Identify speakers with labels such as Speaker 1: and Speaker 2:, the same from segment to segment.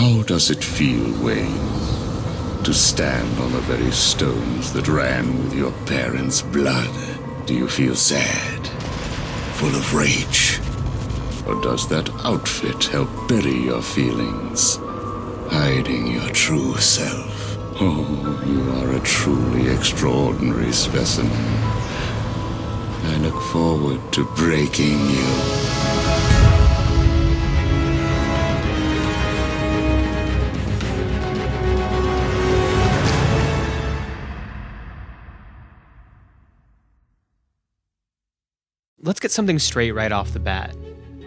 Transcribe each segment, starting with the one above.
Speaker 1: How does it feel, Wayne, to stand on the very stones that ran with your parents' blood? Do you feel sad, full of rage? Or does that outfit help bury your feelings, hiding your true self? Oh, you are a truly extraordinary specimen. I look forward to breaking you.
Speaker 2: Let's get something straight right off the bat.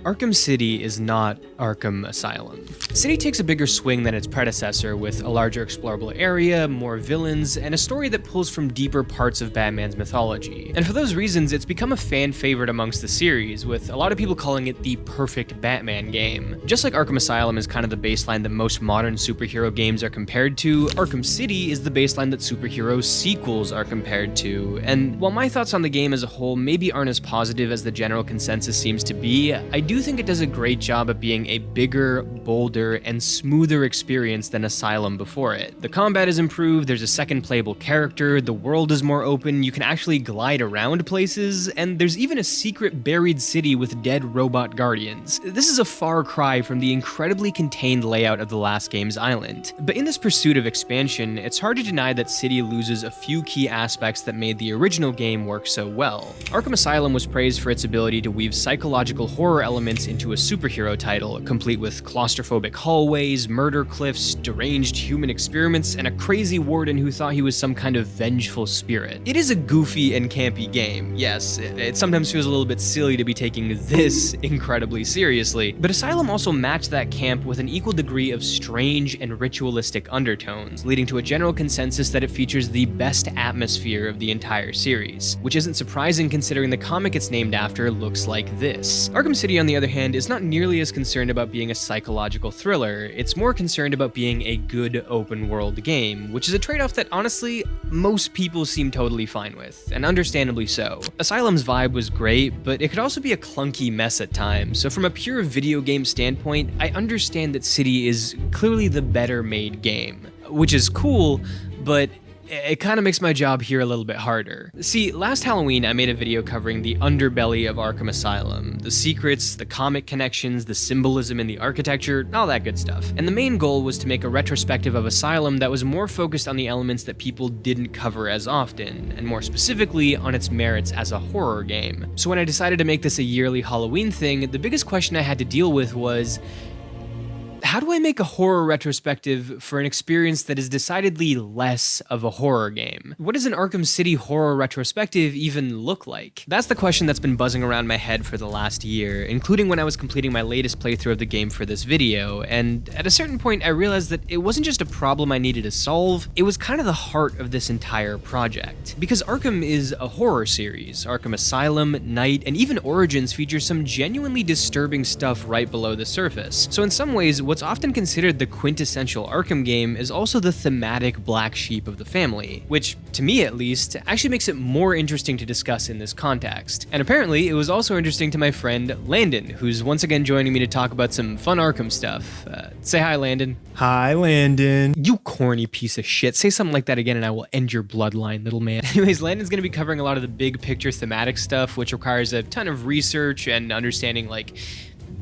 Speaker 2: Arkham City is not Arkham Asylum. City takes a bigger swing than its predecessor, with a larger explorable area, more villains, and a story that pulls from deeper parts of Batman's mythology. And for those reasons, it's become a fan favorite amongst the series, with a lot of people calling it the perfect Batman game. Just like Arkham Asylum is kind of the baseline that most modern superhero games are compared to, Arkham City is the baseline that superhero sequels are compared to. And while my thoughts on the game as a whole maybe aren't as positive as the general consensus seems to be, I do think it does a great job at being a bigger, bolder, and smoother experience than Asylum before it. The combat is improved, there's a second playable character, the world is more open, you can actually glide around places, and there's even a secret buried city with dead robot guardians. This is a far cry from the incredibly contained layout of the last game's island. But in this pursuit of expansion, it's hard to deny that City loses a few key aspects that made the original game work so well. Arkham Asylum was praised for its ability to weave psychological horror elements into a superhero title, complete with claustrophobic hallways, murder cliffs, deranged human experiments, and a crazy warden who thought he was some kind of vengeful spirit. It is a goofy and campy game, yes, it sometimes feels a little bit silly to be taking this incredibly seriously, but Asylum also matched that camp with an equal degree of strange and ritualistic undertones, leading to a general consensus that it features the best atmosphere of the entire series, which isn't surprising considering the comic it's named after looks like this. Arkham City, on the other hand, is not nearly as concerned about being a psychological thriller, it's more concerned about being a good open world game, which is a trade-off that honestly, most people seem totally fine with, and understandably so. Asylum's vibe was great, but it could also be a clunky mess at times, so from a pure video game standpoint, I understand that City is clearly the better made game, which is cool, but it kind of makes my job here a little bit harder. See, last Halloween I made a video covering the underbelly of Arkham Asylum, the secrets, the comic connections, the symbolism in the architecture, all that good stuff. And the main goal was to make a retrospective of Asylum that was more focused on the elements that people didn't cover as often, and more specifically on its merits as a horror game. So when I decided to make this a yearly Halloween thing, the biggest question I had to deal with was, how do I make a horror retrospective for an experience that is decidedly less of a horror game? What does an Arkham City horror retrospective even look like? That's the question that's been buzzing around my head for the last year, including when I was completing my latest playthrough of the game for this video, and at a certain point I realized that it wasn't just a problem I needed to solve, it was kind of the heart of this entire project. Because Arkham is a horror series, Arkham Asylum, Knight, and even Origins feature some genuinely disturbing stuff right below the surface. So in some ways, what's often considered the quintessential Arkham game is also the thematic black sheep of the family, which, to me at least, actually makes it more interesting to discuss in this context. And apparently, it was also interesting to my friend Landen, who's once again joining me to talk about some fun Arkham stuff. Say hi, Landen.
Speaker 3: Hi, Landen.
Speaker 2: You corny piece of shit. Say something like that again and I will end your bloodline, little man. Anyways, Landen's gonna be covering a lot of the big picture thematic stuff, which requires a ton of research and understanding, like,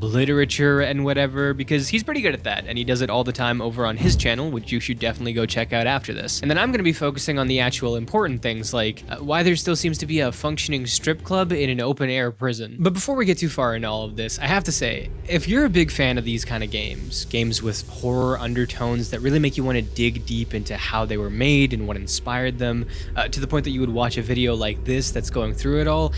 Speaker 2: literature and whatever, because he's pretty good at that, and he does it all the time over on his channel, which you should definitely go check out after this. And then I'm going to be focusing on the actual important things, like why there still seems to be a functioning strip club in an open-air prison. But before we get too far in all of this, I have to say, if you're a big fan of these kind of games with horror undertones that really make you want to dig deep into how they were made and what inspired them, to the point that you would watch a video like this that's going through it all,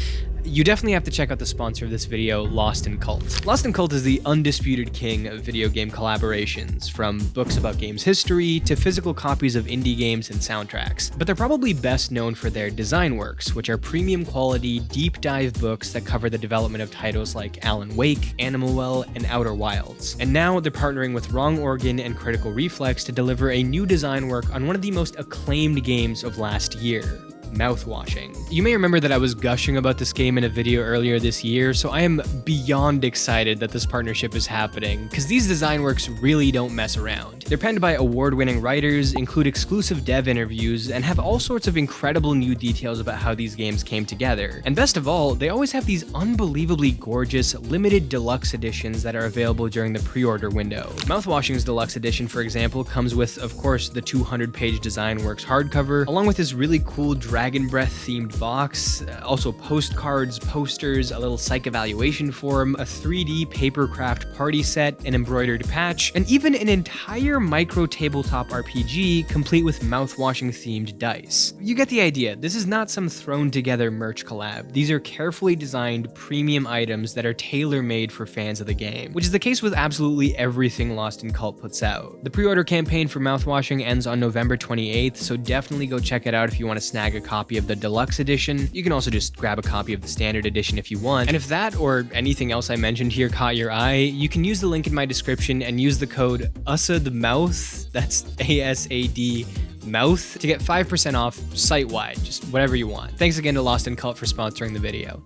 Speaker 2: you definitely have to check out the sponsor of this video, Lost in Cult. Lost in Cult is the undisputed king of video game collaborations, from books about games history to physical copies of indie games and soundtracks. But they're probably best known for their design works, which are premium quality, deep dive books that cover the development of titles like Alan Wake, Animal Well, and Outer Wilds. And now they're partnering with Wrong Organ and Critical Reflex to deliver a new design work on one of the most acclaimed games of last year, mouthwashing. You may remember that I was gushing about this game in a video earlier this year, so I am beyond excited that this partnership is happening, because these design works really don't mess around. They're penned by award-winning writers, include exclusive dev interviews, and have all sorts of incredible new details about how these games came together. And best of all, they always have these unbelievably gorgeous, limited deluxe editions that are available during the pre-order window. Mouthwashing's deluxe edition, for example, comes with, of course, the 200-page design works hardcover, along with this really cool Dragon Breath themed box, also postcards, posters, a little psych evaluation form, a 3D papercraft party set, an embroidered patch, and even an entire micro tabletop RPG complete with mouthwashing themed dice. You get the idea. This is not some thrown together merch collab. These are carefully designed premium items that are tailor-made for fans of the game, which is the case with absolutely everything Lost in Cult puts out. The pre-order campaign for mouthwashing ends on November 28th, so definitely go check it out if you want to snag a copy of the deluxe edition. You can also just grab a copy of the standard edition if you want. And if that or anything else I mentioned here caught your eye, you can use the link in my description and use the code ASADMouth, that's ASAD mouth, to get 5% off site-wide, just whatever you want. Thanks again to Lost in Cult for sponsoring the video.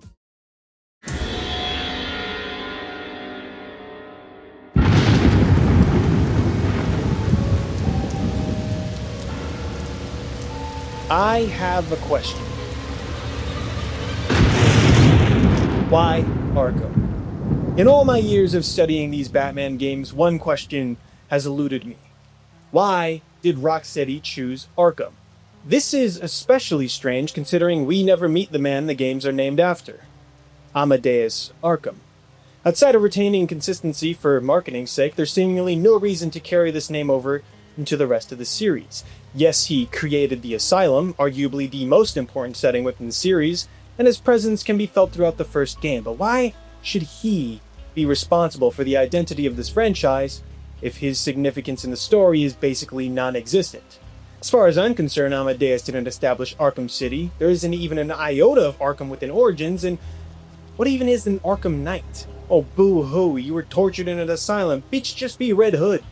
Speaker 3: I have a question. Why Arkham? In all my years of studying these Batman games, one question has eluded me. Why did Rocksteady choose Arkham? This is especially strange considering we never meet the man the games are named after, Amadeus Arkham. Outside of retaining consistency for marketing's sake, there's seemingly no reason to carry this name over into the rest of the series. Yes, he created the Asylum, arguably the most important setting within the series, and his presence can be felt throughout the first game, but why should he be responsible for the identity of this franchise if his significance in the story is basically non-existent? As far as I'm concerned, Amadeus didn't establish Arkham City. There isn't even an iota of Arkham within Origins, and what even is an Arkham Knight? Oh, boo-hoo, you were tortured in an asylum. Bitch, just be Red Hood.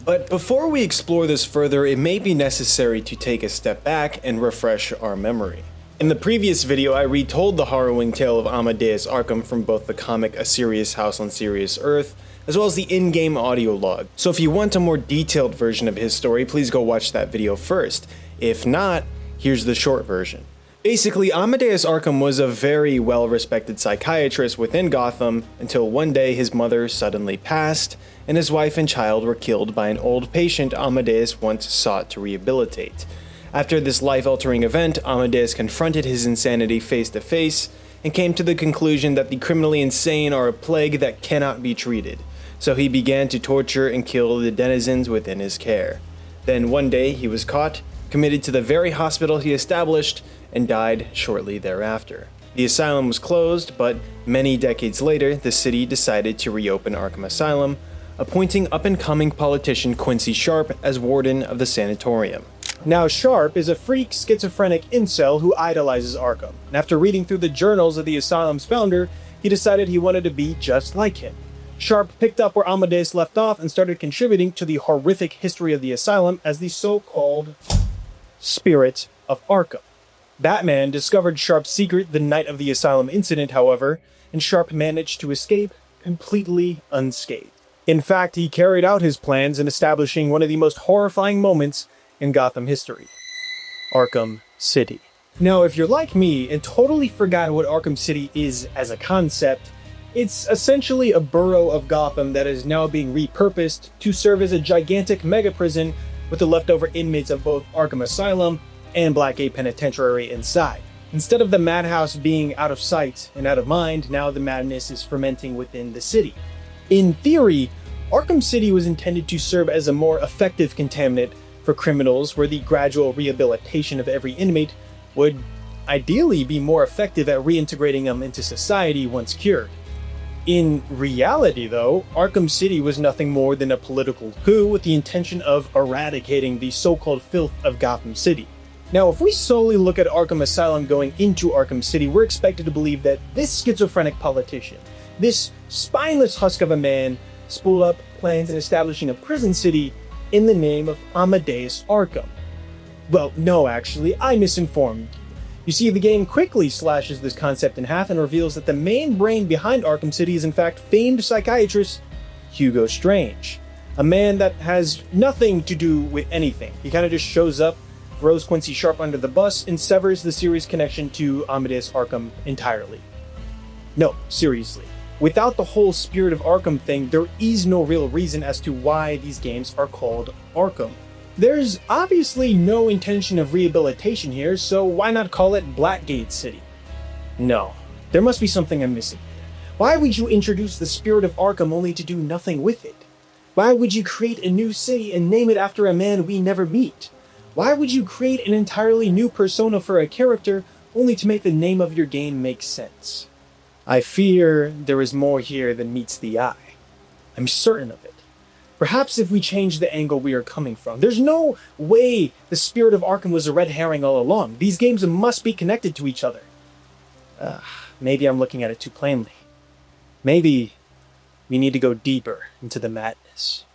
Speaker 3: But before we explore this further, it may be necessary to take a step back and refresh our memory. In the previous video, I retold the harrowing tale of Amadeus Arkham from both the comic A Serious House on Serious Earth, as well as the in-game audio log. So if you want a more detailed version of his story, please go watch that video first. If not, here's the short version. Basically, Amadeus Arkham was a very well-respected psychiatrist within Gotham until one day his mother suddenly passed, and his wife and child were killed by an old patient Amadeus once sought to rehabilitate. After this life-altering event, Amadeus confronted his insanity face-to-face and came to the conclusion that the criminally insane are a plague that cannot be treated. So he began to torture and kill the denizens within his care. Then one day he was caught, committed to the very hospital he established, and died shortly thereafter. The asylum was closed, but many decades later, the city decided to reopen Arkham Asylum, appointing up-and-coming politician Quincy Sharp as warden of the sanatorium. Now, Sharp is a freak, schizophrenic incel who idolizes Arkham, and after reading through the journals of the asylum's founder, he decided he wanted to be just like him. Sharp picked up where Amadeus left off and started contributing to the horrific history of the asylum as the so-called Spirit of Arkham. Batman discovered Sharp's secret the night of the asylum incident, however, and Sharp managed to escape completely unscathed. In fact, he carried out his plans in establishing one of the most horrifying moments in Gotham history: Arkham City. Now, if you're like me and totally forgot what Arkham City is as a concept, it's essentially a borough of Gotham that is now being repurposed to serve as a gigantic mega prison with the leftover inmates of both Arkham Asylum and Blackgate Penitentiary inside. Instead of the madhouse being out of sight and out of mind, now the madness is fermenting within the city. In theory, Arkham City was intended to serve as a more effective contaminant for criminals, where the gradual rehabilitation of every inmate would ideally be more effective at reintegrating them into society once cured. In reality, though, Arkham City was nothing more than a political coup with the intention of eradicating the so-called filth of Gotham City. Now, if we solely look at Arkham Asylum going into Arkham City, we're expected to believe that this schizophrenic politician, this spineless husk of a man, spooled up plans in establishing a prison city in the name of Amadeus Arkham. Well, no, actually, I misinformed. You see, the game quickly slashes this concept in half and reveals that the main brain behind Arkham City is in fact famed psychiatrist Hugo Strange, a man that has nothing to do with anything. He kind of just shows up, throws Quincy Sharp under the bus, and severs the series' connection to Amadeus Arkham entirely. No, seriously. Without the whole Spirit of Arkham thing, there is no real reason as to why these games are called Arkham. There's obviously no intention of rehabilitation here, so why not call it Blackgate City? No, there must be something I'm missing here. Why would you introduce the Spirit of Arkham only to do nothing with it? Why would you create a new city and name it after a man we never meet? Why would you create an entirely new persona for a character only to make the name of your game make sense? I fear there is more here than meets the eye. I'm certain of it. Perhaps if we change the angle we are coming from. There's no way the Spirit of Arkham was a red herring all along. These games must be connected to each other. Maybe I'm looking at it too plainly. Maybe we need to go deeper into the madness.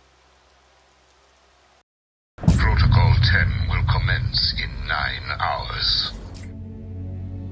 Speaker 4: Protocol 10 will commence in 9 hours.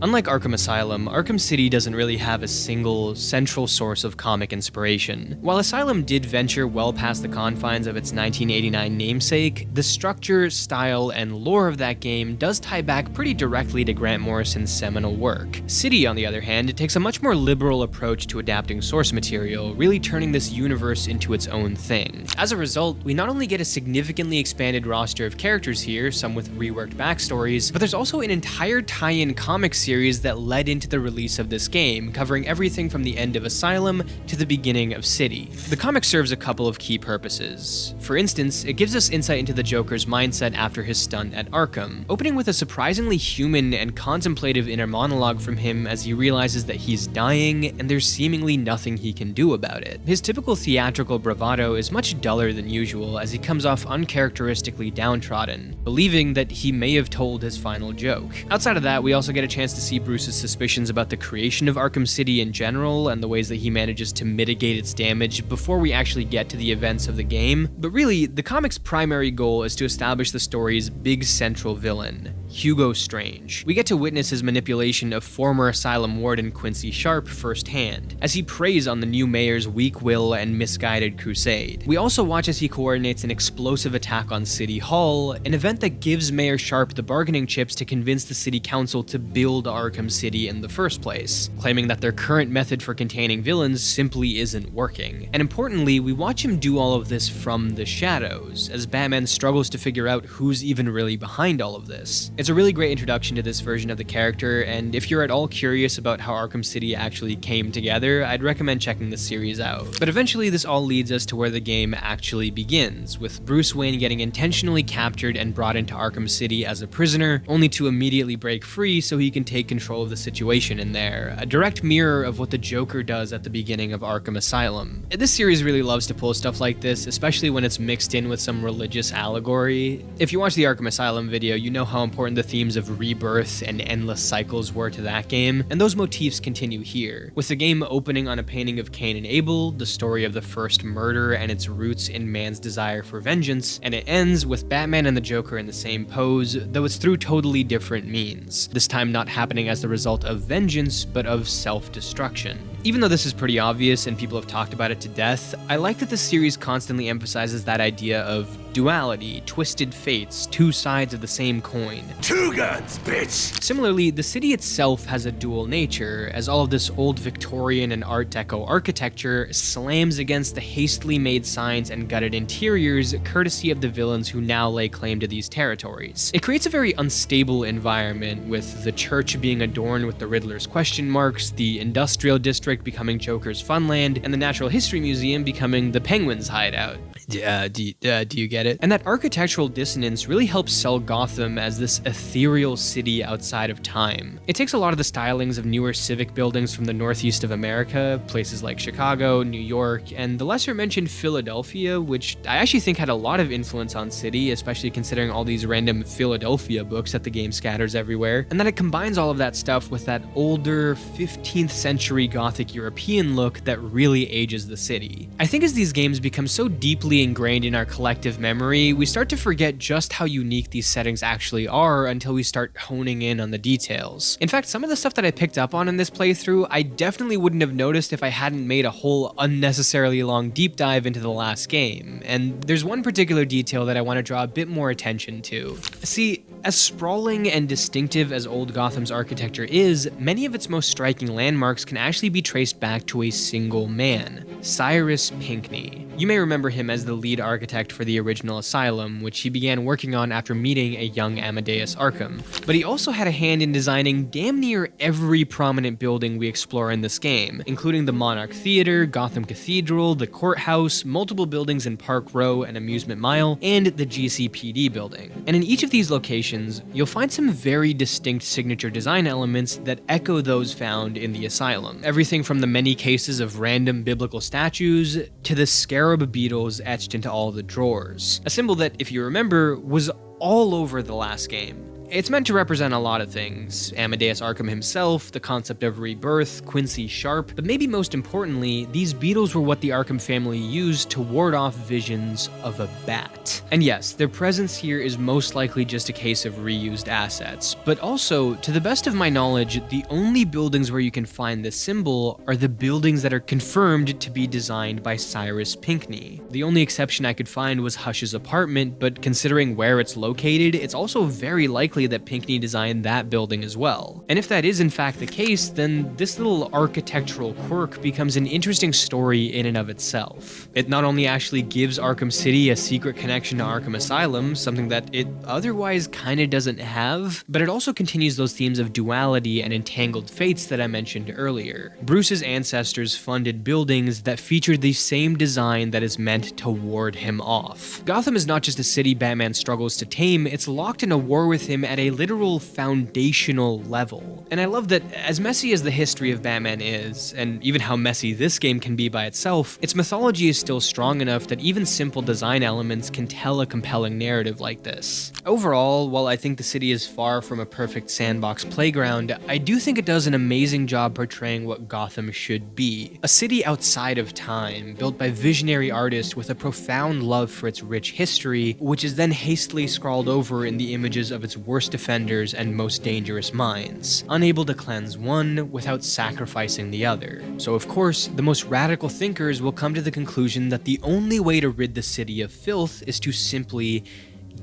Speaker 2: Unlike Arkham Asylum, Arkham City doesn't really have a single, central source of comic inspiration. While Asylum did venture well past the confines of its 1989 namesake, the structure, style, and lore of that game does tie back pretty directly to Grant Morrison's seminal work. City, on the other hand, takes a much more liberal approach to adapting source material, really turning this universe into its own thing. As a result, we not only get a significantly expanded roster of characters here, some with reworked backstories, but there's also an entire tie-in comic series that led into the release of this game, covering everything from the end of Asylum to the beginning of City. The comic serves a couple of key purposes. For instance, it gives us insight into the Joker's mindset after his stunt at Arkham, opening with a surprisingly human and contemplative inner monologue from him as he realizes that he's dying and there's seemingly nothing he can do about it. His typical theatrical bravado is much duller than usual as he comes off uncharacteristically downtrodden, believing that he may have told his final joke. Outside of that, we also get a chance to see Bruce's suspicions about the creation of Arkham City in general and the ways that he manages to mitigate its damage before we actually get to the events of the game. But really, the comic's primary goal is to establish the story's big central villain, Hugo Strange. We get to witness his manipulation of former Asylum warden Quincy Sharp firsthand, as he preys on the new mayor's weak will and misguided crusade. We also watch as he coordinates an explosive attack on City Hall, an event that gives Mayor Sharp the bargaining chips to convince the city council to build Arkham City in the first place, claiming that their current method for containing villains simply isn't working. And importantly, we watch him do all of this from the shadows, as Batman struggles to figure out who's even really behind all of this. It's a really great introduction to this version of the character, and if you're at all curious about how Arkham City actually came together, I'd recommend checking this series out. But eventually this all leads us to where the game actually begins, with Bruce Wayne getting intentionally captured and brought into Arkham City as a prisoner, only to immediately break free so he can take control of the situation in there, a direct mirror of what the Joker does at the beginning of Arkham Asylum. This series really loves to pull stuff like this, especially when it's mixed in with some religious allegory. If you watch the Arkham Asylum video, you know how important the themes of rebirth and endless cycles were to that game, and those motifs continue here, with the game opening on a painting of Cain and Abel, the story of the first murder and its roots in man's desire for vengeance, and it ends with Batman and the Joker in the same pose, though it's through totally different means, this time not happening as the result of vengeance, but of self-destruction. Even though this is pretty obvious and people have talked about it to death, I like that the series constantly emphasizes that idea of duality, twisted fates, two sides of the same coin.
Speaker 1: Two guns, bitch!
Speaker 2: Similarly, the city itself has a dual nature, as all of this old Victorian and Art Deco architecture slams against the hastily made signs and gutted interiors courtesy of the villains who now lay claim to these territories. It creates a very unstable environment, with the church being adorned with the Riddler's question marks, the industrial district becoming Joker's funland, and the Natural History Museum becoming the Penguin's hideout. Do you get it? And that architectural dissonance really helps sell Gotham as this ethereal city outside of time. It takes a lot of the stylings of newer civic buildings from the northeast of America, places like Chicago, New York, and the lesser mentioned Philadelphia, which I actually think had a lot of influence on City, especially considering all these random Philadelphia books that the game scatters everywhere, and then it combines all of that stuff with that older 15th century Gothic European look that really ages the city. I think as these games become so deeply deeply ingrained in our collective memory, we start to forget just how unique these settings actually are until we start honing in on the details. In fact, some of the stuff that I picked up on in this playthrough, I definitely wouldn't have noticed if I hadn't made a whole unnecessarily long deep dive into the last game, and there's one particular detail that I want to draw a bit more attention to. See, as sprawling and distinctive as Old Gotham's architecture is, many of its most striking landmarks can actually be traced back to a single man, Cyrus Pinckney. You may remember him as the lead architect for the original Asylum, which he began working on after meeting a young Amadeus Arkham. But he also had a hand in designing damn near every prominent building we explore in this game, including the Monarch Theater, Gotham Cathedral, the courthouse, multiple buildings in Park Row and Amusement Mile, and the GCPD building. And in each of these locations, you'll find some very distinct signature design elements that echo those found in the Asylum. Everything from the many cases of random biblical statues to the scarab beetles etched into all the drawers. A symbol that, if you remember, was all over the last game. It's meant to represent a lot of things: Amadeus Arkham himself, the concept of rebirth, Quincy Sharp, but maybe most importantly, these beetles were what the Arkham family used to ward off visions of a bat. And yes, their presence here is most likely just a case of reused assets, but also, to the best of my knowledge, the only buildings where you can find this symbol are the buildings that are confirmed to be designed by Cyrus Pinckney. The only exception I could find was Hush's apartment, but considering where it's located, it's also very likely that Pinckney designed that building as well. And if that is in fact the case, then this little architectural quirk becomes an interesting story in and of itself. It not only actually gives Arkham City a secret connection to Arkham Asylum, something that it otherwise kinda doesn't have, but it also continues those themes of duality and entangled fates that I mentioned earlier. Bruce's ancestors funded buildings that featured the same design that is meant to ward him off. Gotham is not just a city Batman struggles to tame, it's locked in a war with him at a literal foundational level. And I love that, as messy as the history of Batman is, and even how messy this game can be by itself, its mythology is still strong enough that even simple design elements can tell a compelling narrative like this. Overall, while I think the city is far from a perfect sandbox playground, I do think it does an amazing job portraying what Gotham should be. A city outside of time, built by visionary artists with a profound love for its rich history, which is then hastily scrawled over in the images of its worst offenders and most dangerous minds, unable to cleanse one without sacrificing the other. So of course, the most radical thinkers will come to the conclusion that the only way to rid the city of filth is to simply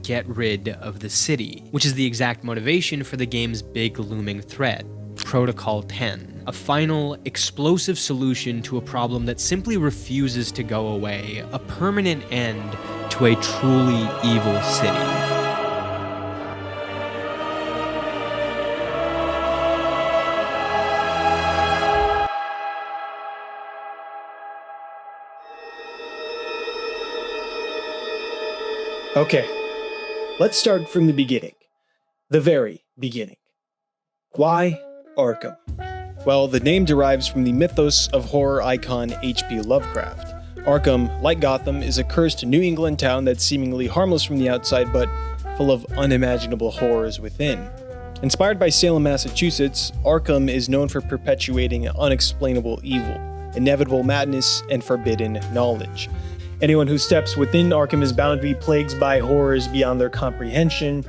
Speaker 2: get rid of the city, which is the exact motivation for the game's big looming threat, Protocol 10, a final, explosive solution to a problem that simply refuses to go away, a permanent end to a truly evil city.
Speaker 3: Okay, let's start from the beginning. The very beginning. Why Arkham? Well, the name derives from the mythos of horror icon H.P. Lovecraft. Arkham, like Gotham, is a cursed New England town that's seemingly harmless from the outside, but full of unimaginable horrors within. Inspired by Salem, Massachusetts, Arkham is known for perpetuating unexplainable evil, inevitable madness, and forbidden knowledge. Anyone who steps within Arkham is bound to be plagued by horrors beyond their comprehension,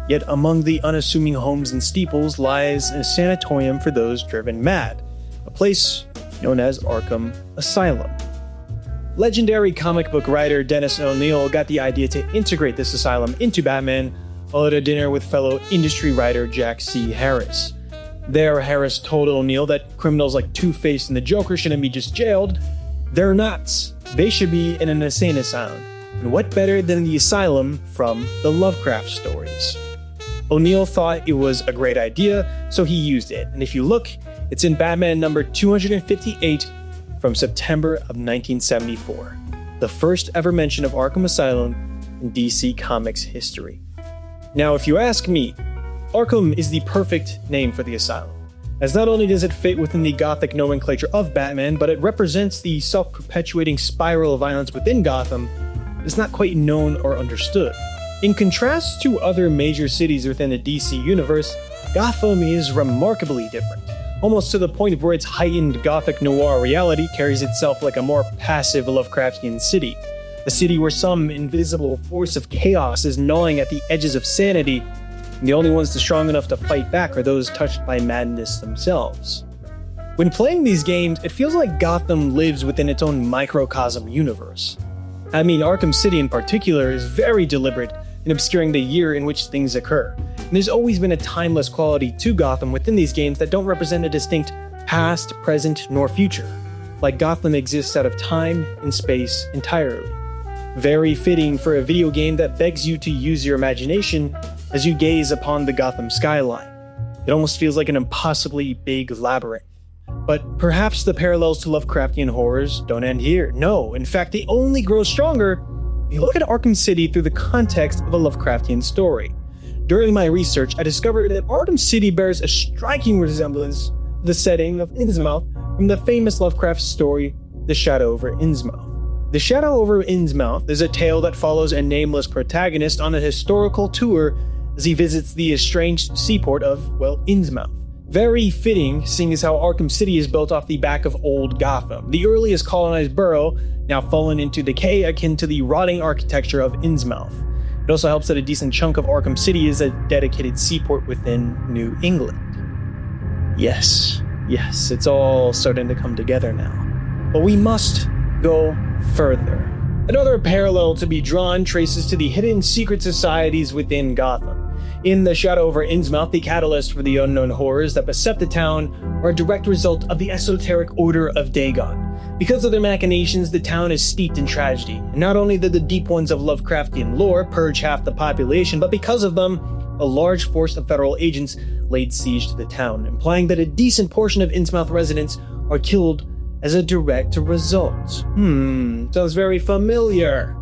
Speaker 3: yet among the unassuming homes and steeples lies a sanatorium for those driven mad, a place known as Arkham Asylum. Legendary comic book writer Dennis O'Neil got the idea to integrate this asylum into Batman while at a dinner with fellow industry writer Jack C. Harris. There, Harris told O'Neil that criminals like Two-Face and the Joker shouldn't be just jailed. They're nuts. They should be in an insane asylum. And what better than the asylum from the Lovecraft stories? O'Neil thought it was a great idea, so he used it. And if you look, it's in Batman number 258 from September of 1974. The first ever mention of Arkham Asylum in DC Comics history. Now, if you ask me, Arkham is the perfect name for the asylum, as not only does it fit within the gothic nomenclature of Batman, but it represents the self-perpetuating spiral of violence within Gotham that is not quite known or understood. In contrast to other major cities within the DC universe, Gotham is remarkably different, almost to the point where its heightened gothic noir reality carries itself like a more passive Lovecraftian city. A city where some invisible force of chaos is gnawing at the edges of sanity, and the only ones strong enough to fight back are those touched by madness themselves. When playing these games, it feels like Gotham lives within its own microcosm universe. I mean, Arkham City in particular is very deliberate in obscuring the year in which things occur, and there's always been a timeless quality to Gotham within these games that don't represent a distinct past, present, nor future, like Gotham exists out of time and space entirely. Very fitting for a video game that begs you to use your imagination as you gaze upon the Gotham skyline. It almost feels like an impossibly big labyrinth. But perhaps the parallels to Lovecraftian horrors don't end here. No, in fact, they only grow stronger if you look at Arkham City through the context of a Lovecraftian story. During my research, I discovered that Arkham City bears a striking resemblance to the setting of Innsmouth from the famous Lovecraft story, The Shadow over Innsmouth. The Shadow over Innsmouth is a tale that follows a nameless protagonist on a historical tour as he visits the estranged seaport of, well, Innsmouth. Very fitting, seeing as how Arkham City is built off the back of Old Gotham, the earliest colonized borough, now fallen into decay akin to the rotting architecture of Innsmouth. It also helps that a decent chunk of Arkham City is a dedicated seaport within New England. Yes, it's all starting to come together now. But we must go further. Another parallel to be drawn traces to the hidden secret societies within Gotham. In The Shadow over Innsmouth, the catalyst for the unknown horrors that beset the town are a direct result of the esoteric Order of Dagon. Because of their machinations, the town is steeped in tragedy, and not only did the deep ones of Lovecraftian lore purge half the population, but because of them, a large force of federal agents laid siege to the town, implying that a decent portion of Innsmouth residents are killed as a direct result. Sounds very familiar.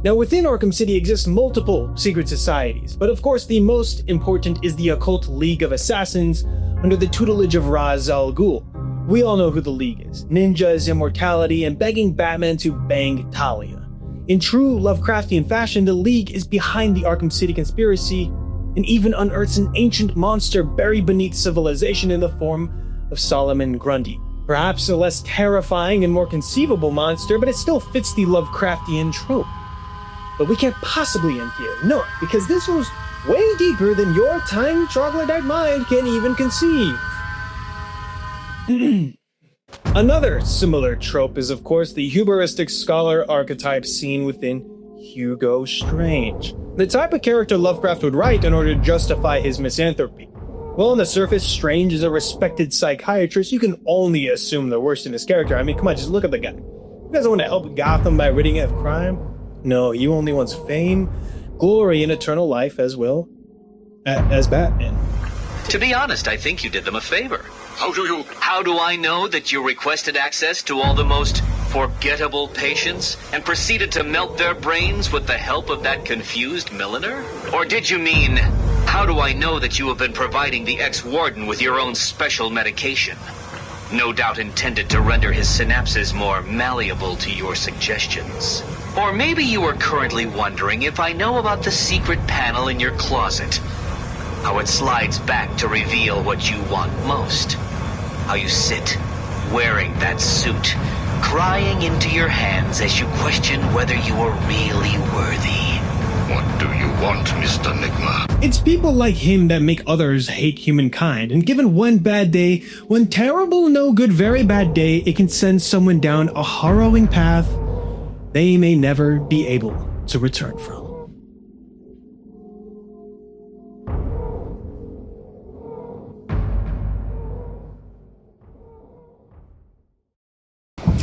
Speaker 3: Now, within Arkham City exist multiple secret societies, but of course the most important is the Occult League of Assassins under the tutelage of Ra's al Ghul. We all know who the League is: ninjas, immortality, and begging Batman to bang Talia. In true Lovecraftian fashion, the League is behind the Arkham City conspiracy and even unearths an ancient monster buried beneath civilization in the form of Solomon Grundy. Perhaps a less terrifying and more conceivable monster, but it still fits the Lovecraftian trope. But we can't possibly end here. No, because this goes way deeper than your tiny troglodyte mind can even conceive. Another similar trope is, of course, the hubristic scholar archetype seen within Hugo Strange, the type of character Lovecraft would write in order to justify his misanthropy. Well, on the surface, Strange is a respected psychiatrist. You can only assume the worst in his character. I mean, come on, just look at the guy. He doesn't want to help Gotham by ridding it of crime. No, he only wants fame, glory, and eternal life as well as Batman.
Speaker 5: To be honest, I think you did them a favor.
Speaker 4: How
Speaker 5: How do I know that you requested access to all the most forgettable patients and proceeded to melt their brains with the help of that confused milliner? Or did you mean, how do I know that you have been providing the ex-warden with your own special medication? No doubt intended to render his synapses more malleable to your suggestions. Or maybe you are currently wondering if I know about the secret panel in your closet. How it slides back to reveal what you want most. How you sit, wearing that suit, crying into your hands as you question whether you are really worthy.
Speaker 4: What do you want, Mr. Nigma?
Speaker 3: It's people like him that make others hate humankind, and given one bad day, one terrible, no good, very bad day, it can send someone down a harrowing path they may never be able to return from.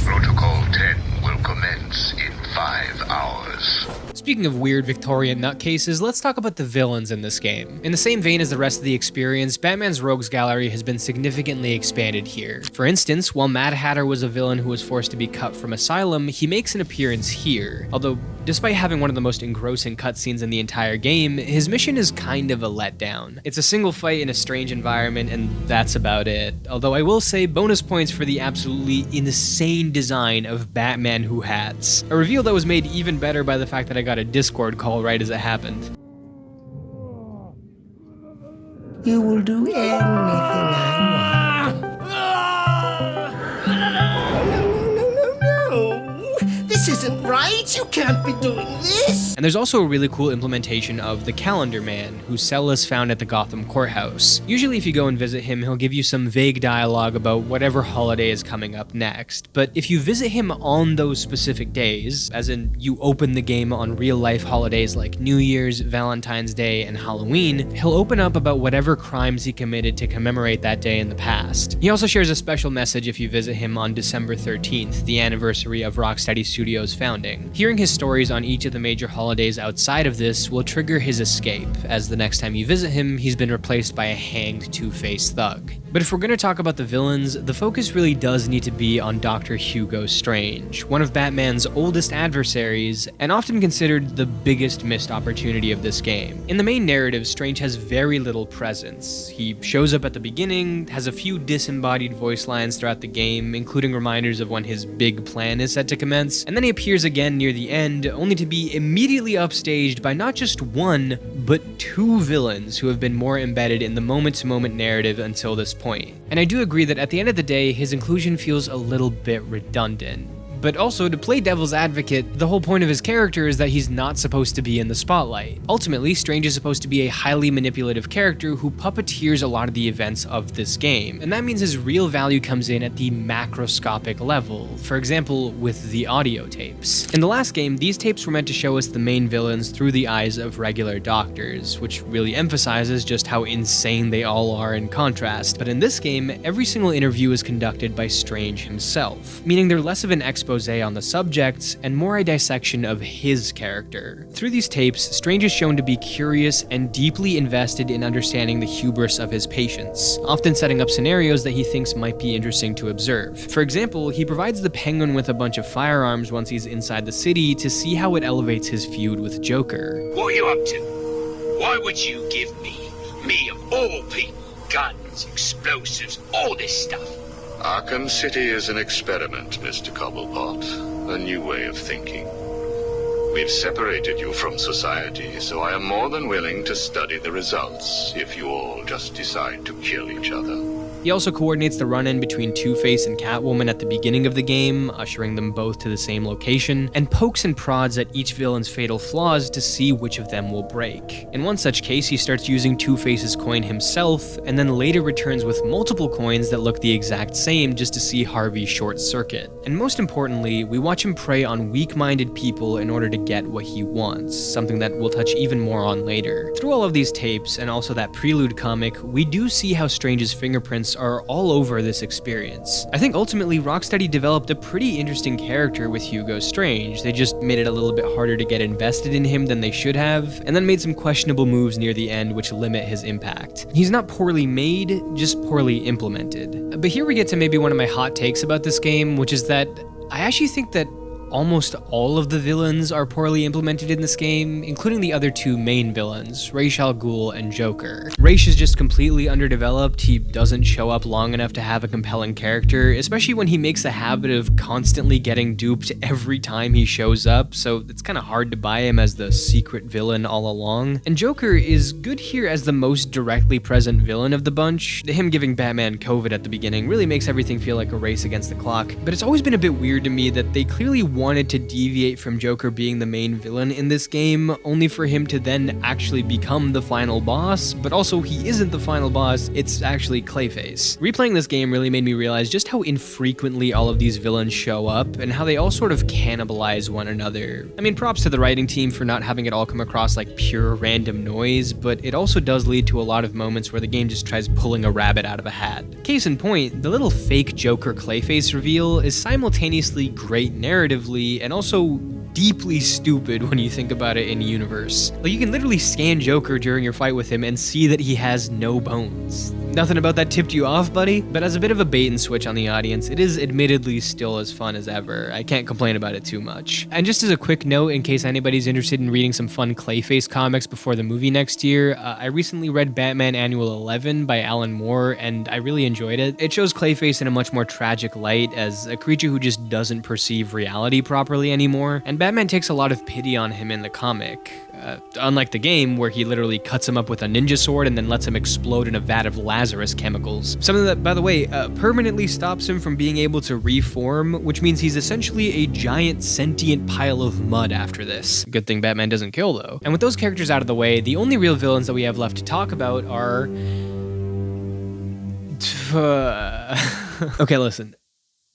Speaker 4: Protocol 10 will commence in 5 hours.
Speaker 2: Speaking of weird Victorian nutcases, let's talk about the villains in this game. In the same vein as the rest of the experience, Batman's rogues gallery has been significantly expanded here. For instance, while Mad Hatter was a villain who was forced to be cut from Asylum, he makes an appearance here. Although, despite having one of the most engrossing cutscenes in the entire game, his mission is kind of a letdown. It's a single fight in a strange environment, and that's about it. Although I will say bonus points for the absolutely insane design of Batman Who Hats. A reveal that was made even better by the fact that I got a Discord call right as it happened.
Speaker 6: You will do anything I want. No. This isn't right. You can't be doing this!
Speaker 2: And there's also a really cool implementation of the Calendar Man, whose cell is found at the Gotham courthouse. Usually if you go and visit him, he'll give you some vague dialogue about whatever holiday is coming up next. But if you visit him on those specific days, as in you open the game on real-life holidays like New Year's, Valentine's Day, and Halloween, he'll open up about whatever crimes he committed to commemorate that day in the past. He also shares a special message if you visit him on December 13th, the anniversary of Rocksteady Studios' founding. Hearing his stories on each of the major holidays outside of this will trigger his escape, as the next time you visit him, he's been replaced by a hanged Two-Face thug. But if we're going to talk about the villains, the focus really does need to be on Dr. Hugo Strange, one of Batman's oldest adversaries, and often considered the biggest missed opportunity of this game. In the main narrative, Strange has very little presence. He shows up at the beginning, has a few disembodied voice lines throughout the game, including reminders of when his big plan is set to commence, and then he appears again near the end, only to be immediately upstaged by not just one, but two villains who have been more embedded in the moment-to-moment narrative until this point. And I do agree that at the end of the day, his inclusion feels a little bit redundant. But also, to play devil's advocate, the whole point of his character is that he's not supposed to be in the spotlight. Ultimately, Strange is supposed to be a highly manipulative character who puppeteers a lot of the events of this game, and that means his real value comes in at the macroscopic level, for example, with the audio tapes. In the last game, these tapes were meant to show us the main villains through the eyes of regular doctors, which really emphasizes just how insane they all are in contrast. But in this game, every single interview is conducted by Strange himself, meaning they're less of an expose on the subjects and more a dissection of his character. Through these tapes, Strange is shown to be curious and deeply invested in understanding the hubris of his patients, often setting up scenarios that he thinks might be interesting to observe. For example, he provides the Penguin with a bunch of firearms once he's inside the city to see how it elevates his feud with Joker.
Speaker 7: What are you up to? Why would you give me of all people, guns, explosives, all this stuff?
Speaker 4: Arkham City is an experiment, Mr. Cobblepot. A new way of thinking. We've separated you from society, so I am more than willing to study the results if you all just decide to kill each other.
Speaker 2: He also coordinates the run-in between Two-Face and Catwoman at the beginning of the game, ushering them both to the same location, and pokes and prods at each villain's fatal flaws to see which of them will break. In one such case, he starts using Two-Face's coin himself, and then later returns with multiple coins that look the exact same just to see Harvey short-circuit. And most importantly, we watch him prey on weak-minded people in order to get what he wants, something that we'll touch even more on later. Through all of these tapes, and also that prelude comic, we do see how Strange's fingerprints are all over this experience. I think ultimately Rocksteady developed a pretty interesting character with Hugo Strange. They just made it a little bit harder to get invested in him than they should have, and then made some questionable moves near the end which limit his impact. He's not poorly made, just poorly implemented. But here we get to maybe one of my hot takes about this game, which is that I actually think that almost all of the villains are poorly implemented in this game, including the other two main villains, Ra's al Ghul and Joker. Ra's is just completely underdeveloped. He doesn't show up long enough to have a compelling character, especially when he makes a habit of constantly getting duped every time he shows up, so it's kind of hard to buy him as the secret villain all along. And Joker is good here as the most directly present villain of the bunch. Him giving Batman COVID at the beginning really makes everything feel like a race against the clock, but it's always been a bit weird to me that they clearly wanted to deviate from Joker being the main villain in this game, only for him to then actually become the final boss, but also he isn't the final boss, it's actually Clayface. Replaying this game really made me realize just how infrequently all of these villains show up, and how they all sort of cannibalize one another. I mean, props to the writing team for not having it all come across like pure random noise, but it also does lead to a lot of moments where the game just tries pulling a rabbit out of a hat. Case in point, the little fake Joker Clayface reveal is simultaneously great narratively and also deeply stupid when you think about it in universe. Like, you can literally scan Joker during your fight with him and see that he has no bones. Nothing about that tipped you off, buddy? But as a bit of a bait and switch on the audience, it is admittedly still as fun as ever. I can't complain about it too much. And just as a quick note, in case anybody's interested in reading some fun Clayface comics before the movie next year, I recently read Batman Annual 11 by Alan Moore, and I really enjoyed it. It shows Clayface in a much more tragic light as a creature who just doesn't perceive reality properly anymore, and Batman takes a lot of pity on him in the comic. Unlike the game, where he literally cuts him up with a ninja sword and then lets him explode in a vat of Lazarus hazardous chemicals. Something that, by the way, permanently stops him from being able to reform, which means he's essentially a giant sentient pile of mud after this. Good thing Batman doesn't kill, though. And with those characters out of the way, the only real villains that we have left to talk about are... Okay, listen.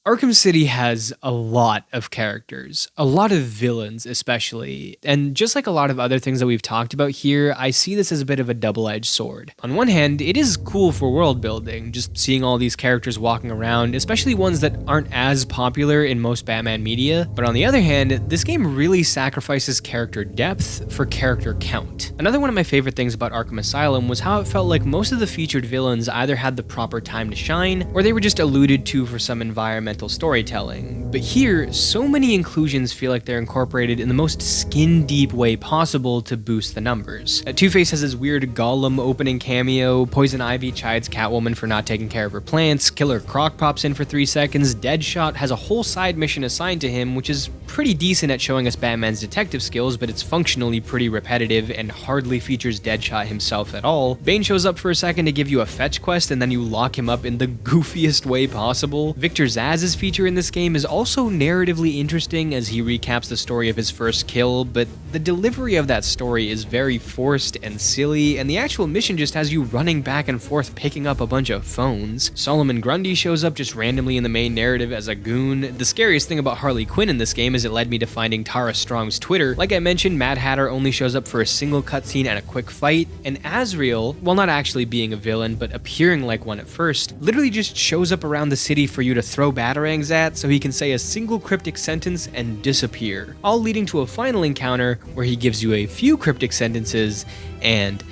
Speaker 2: Arkham City has a lot of characters, a lot of villains especially, and just like a lot of other things that we've talked about here, I see this as a bit of a double-edged sword. On one hand, it is cool for world building, just seeing all these characters walking around, especially ones that aren't as popular in most Batman media, but on the other hand, this game really sacrifices character depth for character count. Another one of my favorite things about Arkham Asylum was how it felt like most of the featured villains either had the proper time to shine, or they were just alluded to for some environmental storytelling. But here, so many inclusions feel like they're incorporated in the most skin-deep way possible to boost the numbers. Two-Face has his weird Gollum opening cameo, Poison Ivy chides Catwoman for not taking care of her plants, Killer Croc pops in for 3 seconds, Deadshot has a whole side mission assigned to him, which is pretty decent at showing us Batman's detective skills, but it's functionally pretty repetitive and hardly features Deadshot himself at all. Bane shows up for a second to give you a fetch quest, and then you lock him up in the goofiest way possible. Victor Zaz's feature in this game is also narratively interesting as he recaps the story of his first kill, but the delivery of that story is very forced and silly, and the actual mission just has you running back and forth picking up a bunch of phones. Solomon Grundy shows up just randomly in the main narrative as a goon. The scariest thing about Harley Quinn in this game is it led me to finding Tara Strong's Twitter. Like I mentioned, Mad Hatter only shows up for a single cutscene and a quick fight, and Azrael, while not actually being a villain but appearing like one at first, literally just shows up around the city for you to throw batarangs at so he can say a single cryptic sentence and disappear, all leading to a final encounter where he gives you a few cryptic sentences and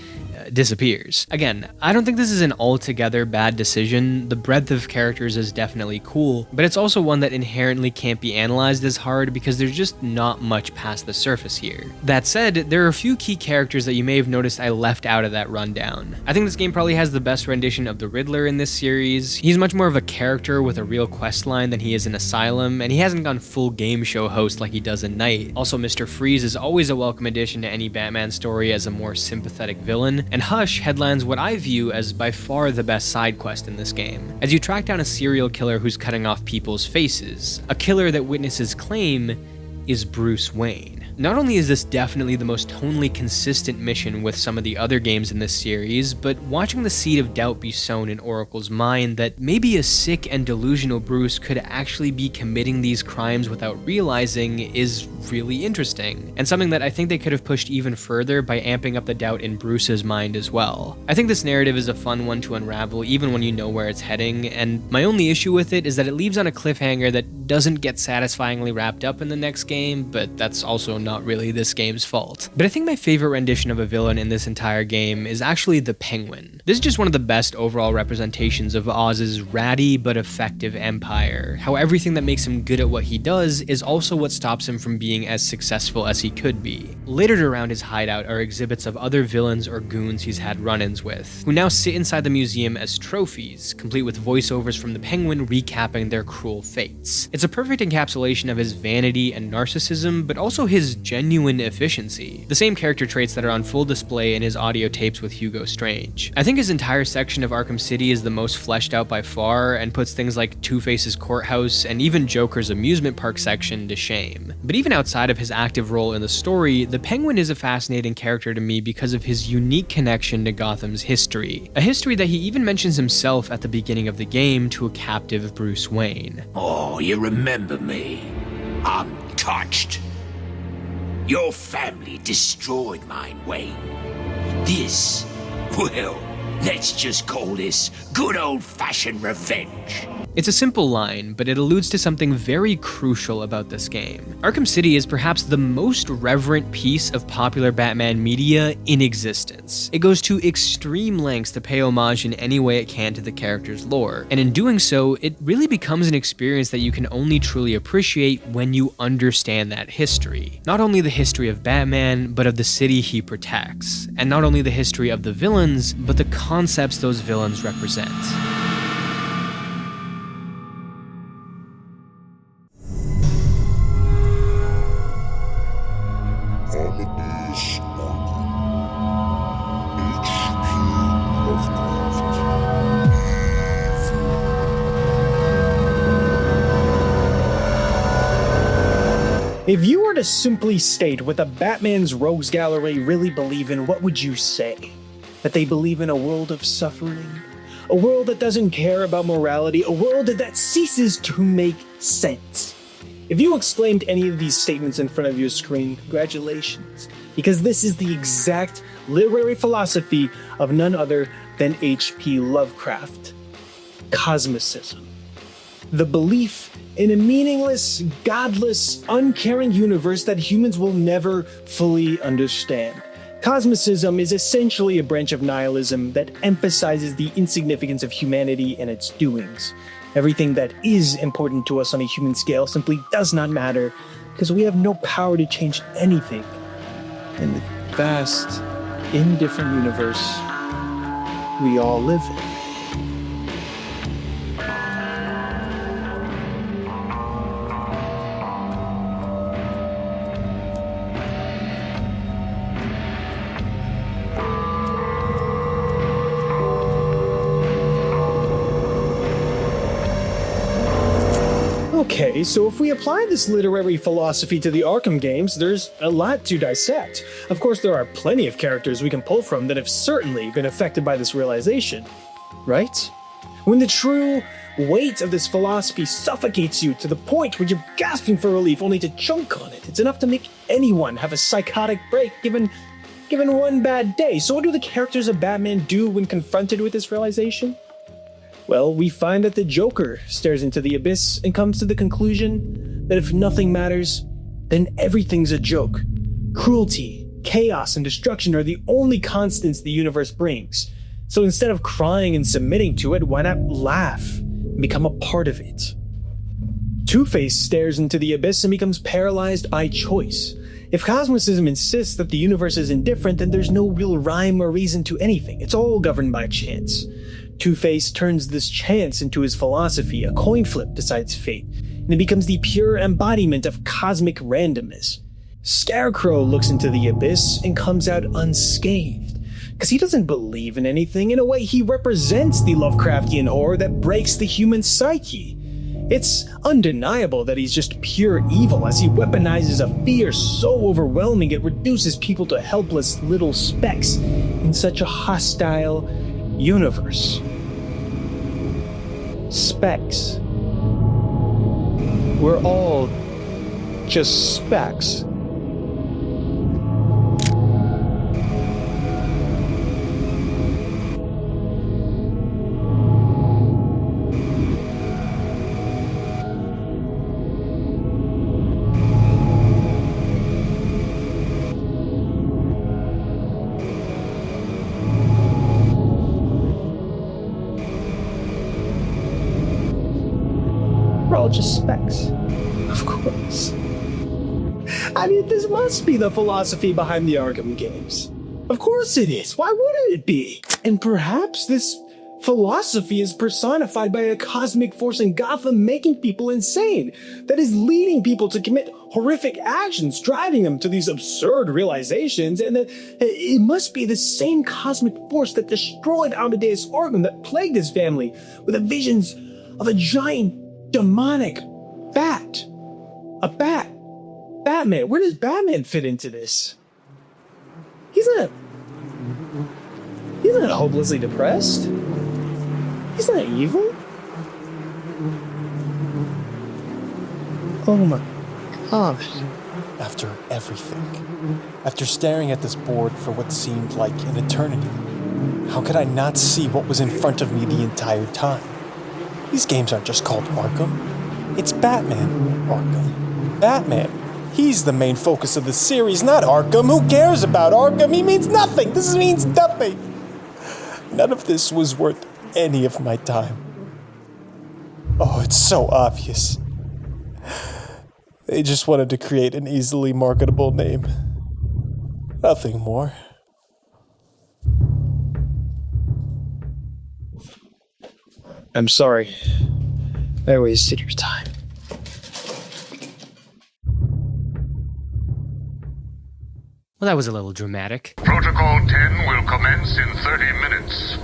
Speaker 2: disappears. Again, I don't think this is an altogether bad decision. The breadth of characters is definitely cool, but it's also one that inherently can't be analyzed as hard because there's just not much past the surface here. That said, there are a few key characters that you may have noticed I left out of that rundown. I think this game probably has the best rendition of the Riddler in this series. He's much more of a character with a real quest line than he is in Asylum, and he hasn't gone full game show host like he does in Night. Also, Mr. Freeze is always a welcome addition to any Batman story as a more sympathetic villain, and Hush headlines what I view as by far the best side quest in this game, as you track down a serial killer who's cutting off people's faces. A killer that witnesses claim is Bruce Wayne. Not only is this definitely the most tonally consistent mission with some of the other games in this series, but watching the seed of doubt be sown in Oracle's mind that maybe a sick and delusional Bruce could actually be committing these crimes without realizing is really interesting, and something that I think they could have pushed even further by amping up the doubt in Bruce's mind as well. I think this narrative is a fun one to unravel even when you know where it's heading, and my only issue with it is that it leaves on a cliffhanger that doesn't get satisfyingly wrapped up in the next game, but that's also not really this game's fault. But I think my favorite rendition of a villain in this entire game is actually the Penguin. This is just one of the best overall representations of Oz's ratty but effective empire, how everything that makes him good at what he does is also what stops him from being as successful as he could be. Littered around his hideout are exhibits of other villains or goons he's had run-ins with, who now sit inside the museum as trophies, complete with voiceovers from the Penguin recapping their cruel fates. It's a perfect encapsulation of his vanity and narcissism, but also his genuine efficiency, the same character traits that are on full display in his audio tapes with Hugo Strange. I think his entire section of Arkham City is the most fleshed out by far, and puts things like Two-Face's courthouse and even Joker's amusement park section to shame. But even outside of his active role in the story, the Penguin is a fascinating character to me because of his unique connection to Gotham's history, a history that he even mentions himself at the beginning of the game to a captive Bruce Wayne.
Speaker 6: Oh, you remember me? I'm touched. Your family destroyed mine, Wayne. This, well, let's just call this good old-fashioned revenge.
Speaker 2: It's a simple line, but it alludes to something very crucial about this game. Arkham City is perhaps the most reverent piece of popular Batman media in existence. It goes to extreme lengths to pay homage in any way it can to the character's lore, and in doing so, it really becomes an experience that you can only truly appreciate when you understand that history. Not only the history of Batman, but of the city he protects, and not only the history of the villains, but the concepts those villains represent.
Speaker 3: to simply state what the Batman's Rogues Gallery really believe in, what would you say? That they believe in a world of suffering? A world that doesn't care about morality? A world that ceases to make sense? If you exclaimed any of these statements in front of your screen, congratulations, because this is the exact literary philosophy of none other than H.P. Lovecraft. Cosmicism. The belief in a meaningless, godless, uncaring universe that humans will never fully understand. Cosmicism is essentially a branch of nihilism that emphasizes the insignificance of humanity and its doings. Everything that is important to us on a human scale simply does not matter because we have no power to change anything in the vast, indifferent universe we all live in. Okay, so if we apply this literary philosophy to the Arkham games, there's a lot to dissect. Of course, there are plenty of characters we can pull from that have certainly been affected by this realization, right? When the true weight of this philosophy suffocates you to the point where you're gasping for relief only to choke on it, it's enough to make anyone have a psychotic break given one bad day. So what do the characters of Batman do when confronted with this realization? Well, we find that the Joker stares into the abyss and comes to the conclusion that if nothing matters, then everything's a joke. Cruelty, chaos, and destruction are the only constants the universe brings. So instead of crying and submitting to it, why not laugh and become a part of it? Two-Face stares into the abyss and becomes paralyzed by choice. If Cosmicism insists that the universe is indifferent, then there's no real rhyme or reason to anything. It's all governed by chance. Two-Face turns this chance into his philosophy, a coin flip decides fate, and it becomes the pure embodiment of cosmic randomness. Scarecrow looks into the abyss and comes out unscathed, because he doesn't believe in anything. In a way, he represents the Lovecraftian horror that breaks the human psyche. It's undeniable that he's just pure evil as he weaponizes a fear so overwhelming it reduces people to helpless little specks in such a hostile universe. Specks. We're all just specks. We're all just specks. Of course. I mean, this must be the philosophy behind the Arkham games. Of course it is. Why wouldn't it be? And perhaps this philosophy is personified by a cosmic force in Gotham making people insane, that is leading people to commit horrific actions, driving them to these absurd realizations, and that it must be the same cosmic force that destroyed Amadeus Arkham, that plagued his family with the visions of a giant demonic bat. A bat. Batman. Where does Batman fit into this? He's not hopelessly depressed. He's not evil. Oh my gosh.
Speaker 8: After everything, after staring at this board for what seemed like an eternity, how could I not see what was in front of me the entire time? These games aren't just called Arkham. It's Batman Arkham. Batman. He's the main focus of the series, not Arkham. Who cares about Arkham? He means nothing. This means nothing. None of this was worth any of my time. Oh, it's so obvious. They just wanted to create an easily marketable name. Nothing more.
Speaker 3: I'm sorry. I wasted your time.
Speaker 2: Well, that was a little dramatic.
Speaker 4: Protocol 10 will commence in 30 minutes.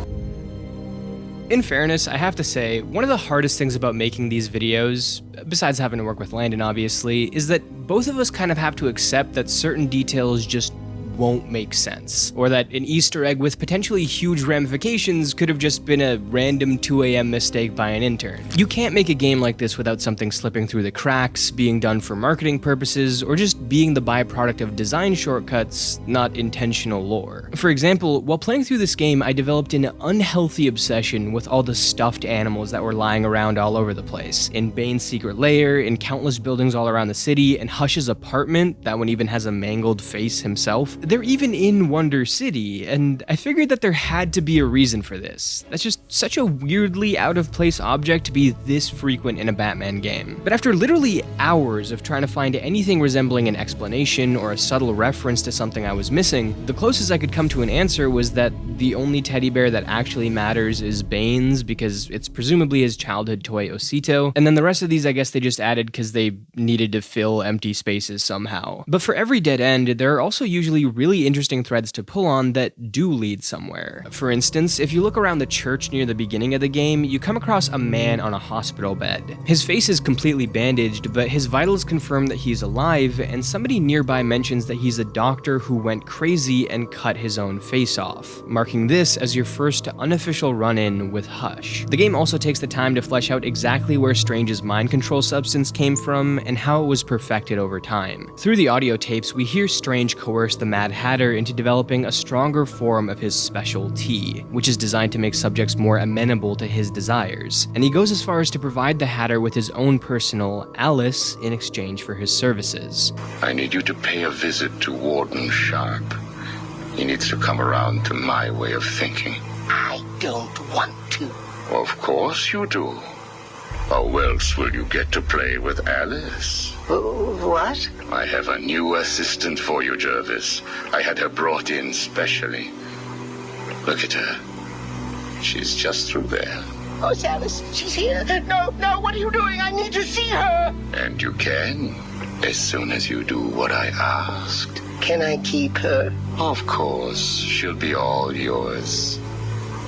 Speaker 2: In fairness, I have to say, one of the hardest things about making these videos, besides having to work with Landen obviously, is that both of us kind of have to accept that certain details just won't make sense, or that an Easter egg with potentially huge ramifications could have just been a random 2 a.m. mistake by an intern. You can't make a game like this without something slipping through the cracks, being done for marketing purposes, or just being the byproduct of design shortcuts, not intentional lore. For example, while playing through this game, I developed an unhealthy obsession with all the stuffed animals that were lying around all over the place. In Bane's secret lair, in countless buildings all around the city, in Hush's apartment, that one even has a mangled face himself. They're even in Wonder City, and I figured that there had to be a reason for this. That's just such a weirdly out-of-place object to be this frequent in a Batman game. But after literally hours of trying to find anything resembling an explanation or a subtle reference to something I was missing, the closest I could come to an answer was that the only teddy bear that actually matters is Bane's, because it's presumably his childhood toy Osito, and then the rest of these I guess they just added because they needed to fill empty spaces somehow. But for every dead end, there are also usually really interesting threads to pull on that do lead somewhere. For instance, if you look around the church near the beginning of the game, you come across a man on a hospital bed. His face is completely bandaged, but his vitals confirm that he's alive, and somebody nearby mentions that he's a doctor who went crazy and cut his own face off, marking this as your first unofficial run-in with Hush. The game also takes the time to flesh out exactly where Strange's mind control substance came from and how it was perfected over time. Through the audio tapes, we hear Strange coerce the Mad Hatter into developing a stronger form of his special tea, which is designed to make subjects more amenable to his desires, and he goes as far as to provide the Hatter with his own personal Alice in exchange for his services.
Speaker 4: I need you to pay a visit to Warden Sharp. He needs to come around to my way of thinking.
Speaker 7: I don't want to.
Speaker 4: Of course you do. How else will you get to play with Alice?
Speaker 7: What?
Speaker 4: I have a new assistant for you, Jervis. I had her brought in specially. Look at her. She's just through there.
Speaker 7: Oh, it's Alice. She's here. No, what are you doing? I need to see her.
Speaker 4: And you can, as soon as you do what I asked.
Speaker 7: Can I keep her?
Speaker 4: Of course, she'll be all yours.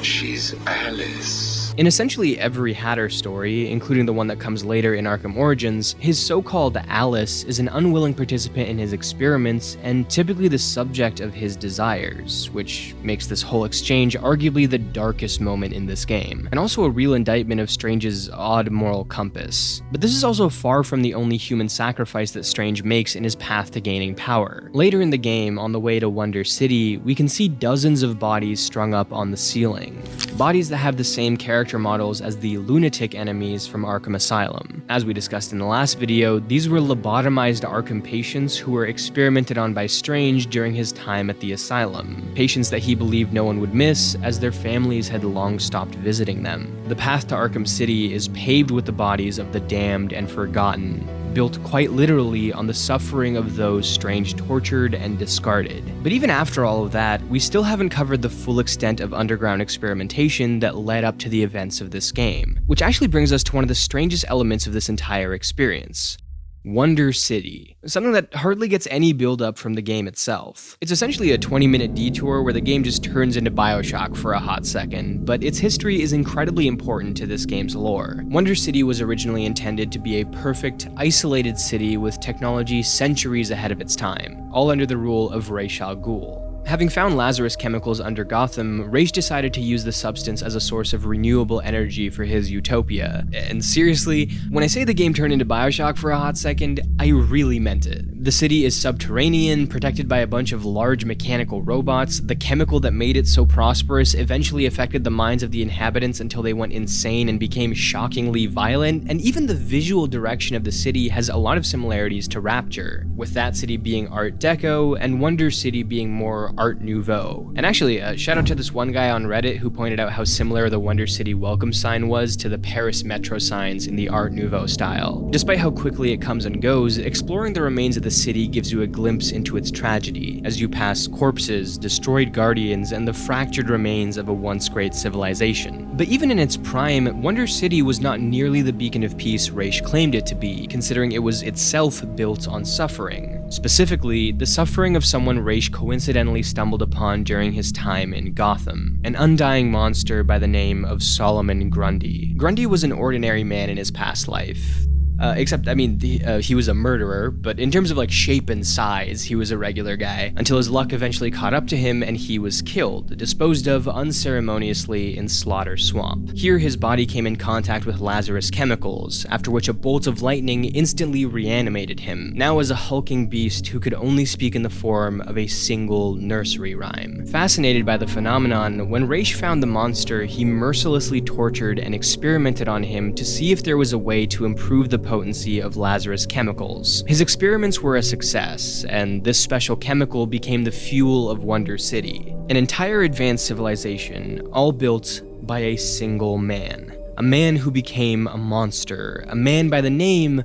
Speaker 4: She's Alice.
Speaker 2: In essentially every Hatter story, including the one that comes later in Arkham Origins, his so-called Alice is an unwilling participant in his experiments and typically the subject of his desires, which makes this whole exchange arguably the darkest moment in this game, and also a real indictment of Strange's odd moral compass. But this is also far from the only human sacrifice that Strange makes in his path to gaining power. Later in the game, on the way to Wonder City, we can see dozens of bodies strung up on the ceiling. Bodies that have the same character models as the lunatic enemies from Arkham Asylum. As we discussed in the last video, these were lobotomized Arkham patients who were experimented on by Strange during his time at the asylum. Patients that he believed no one would miss, as their families had long stopped visiting them. The path to Arkham City is paved with the bodies of the damned and forgotten, built quite literally on the suffering of those Strange tortured and discarded. But even after all of that, we still haven't covered the full extent of underground experimentation that led up to the events of this game, which actually brings us to one of the strangest elements of this entire experience. Wonder City, something that hardly gets any build-up from the game itself. It's essentially a 20-minute detour where the game just turns into BioShock for a hot second, but its history is incredibly important to this game's lore. Wonder City was originally intended to be a perfect, isolated city with technology centuries ahead of its time, all under the rule of Ra's al Ghul. Having found Lazarus chemicals under Gotham, Ra's decided to use the substance as a source of renewable energy for his utopia. And seriously, when I say the game turned into BioShock for a hot second, I really meant it. The city is subterranean, protected by a bunch of large mechanical robots. The chemical that made it so prosperous eventually affected the minds of the inhabitants until they went insane and became shockingly violent, and even the visual direction of the city has a lot of similarities to Rapture, with that city being Art Deco and Wonder City being more Art Nouveau. And actually, shout out to this one guy on Reddit who pointed out how similar the Wonder City welcome sign was to the Paris Metro signs in the Art Nouveau style. Despite how quickly it comes and goes, exploring the remains of the city gives you a glimpse into its tragedy, as you pass corpses, destroyed guardians, and the fractured remains of a once great civilization. But even in its prime, Wonder City was not nearly the beacon of peace Ra's claimed it to be, considering it was itself built on suffering. Specifically, the suffering of someone Ra's coincidentally stumbled upon during his time in Gotham, an undying monster by the name of Solomon Grundy. Grundy was an ordinary man in his past life. He was a murderer, but in terms of like shape and size, he was a regular guy, until his luck eventually caught up to him and he was killed, disposed of unceremoniously in Slaughter Swamp. Here, his body came in contact with Lazarus chemicals, after which a bolt of lightning instantly reanimated him, now as a hulking beast who could only speak in the form of a single nursery rhyme. Fascinated by the phenomenon, when Ra's found the monster, he mercilessly tortured and experimented on him to see if there was a way to improve the potency of Lazarus chemicals. His experiments were a success, and this special chemical became the fuel of Wonder City, an entire advanced civilization, all built by a single man. A man who became a monster, a man by the name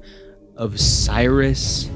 Speaker 2: of Cyrus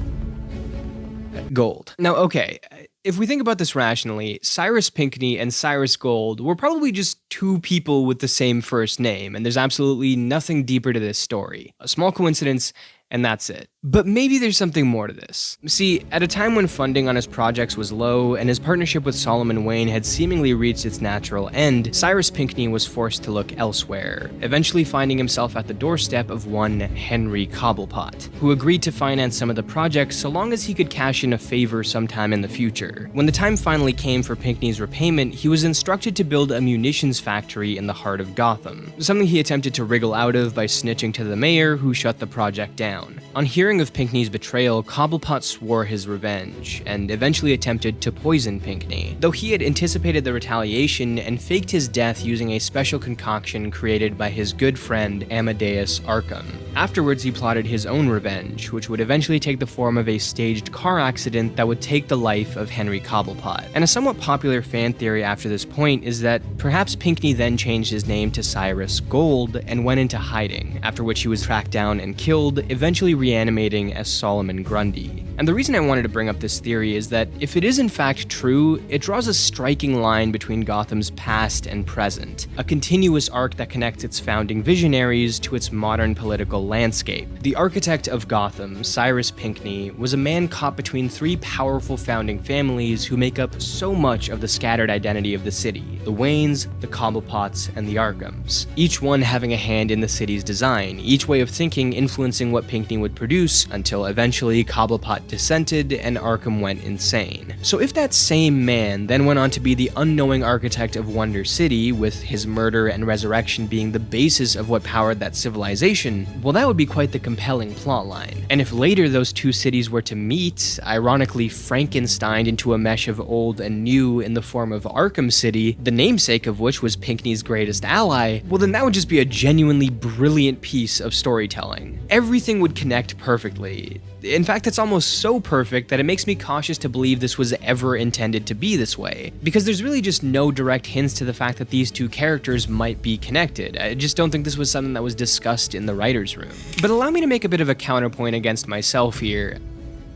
Speaker 2: Gold. Now, okay, if we think about this rationally, Cyrus Pinckney and Cyrus Gold were probably just two people with the same first name, and there's absolutely nothing deeper to this story. A small coincidence, and that's it. But maybe there's something more to this. See, at a time when funding on his projects was low and his partnership with Solomon Wayne had seemingly reached its natural end, Cyrus Pinckney was forced to look elsewhere, eventually finding himself at the doorstep of one Henry Cobblepot, who agreed to finance some of the projects so long as he could cash in a favor sometime in the future. When the time finally came for Pinckney's repayment, he was instructed to build a munitions factory in the heart of Gotham, something he attempted to wriggle out of by snitching to the mayor, who shut the project down. On hearing of Pinckney's betrayal, Cobblepot swore his revenge, and eventually attempted to poison Pinckney, though he had anticipated the retaliation and faked his death using a special concoction created by his good friend Amadeus Arkham. Afterwards, he plotted his own revenge, which would eventually take the form of a staged car accident that would take the life of Henry Cobblepot. And a somewhat popular fan theory after this point is that perhaps Pinckney then changed his name to Cyrus Gold and went into hiding, after which he was tracked down and killed, eventually reanimating as Solomon Grundy. And the reason I wanted to bring up this theory is that if it is in fact true, it draws a striking line between Gotham's past and present, a continuous arc that connects its founding visionaries to its modern political landscape. The architect of Gotham, Cyrus Pinckney, was a man caught between three powerful founding families who make up so much of the scattered identity of the city: the Waynes, the Cobblepots, and the Arkhams, each one having a hand in the city's design, each way of thinking influencing what Pinckney would produce, until eventually Cobblepot dissented and Arkham went insane. So if that same man then went on to be the unknowing architect of Wonder City, with his murder and resurrection being the basis of what powered that civilization, well, that would be quite the compelling plotline. And if later those two cities were to meet, ironically Frankensteined into a mesh of old and new in the form of Arkham City, the namesake of which was Pinckney's greatest ally, well then that would just be a genuinely brilliant piece of storytelling. Everything would connect perfectly. In fact, it's almost so perfect that it makes me cautious to believe this was ever intended to be this way, because there's really just no direct hints to the fact that these two characters might be connected. I just don't think this was something that was discussed in the writer's room. But allow me to make a bit of a counterpoint against myself here.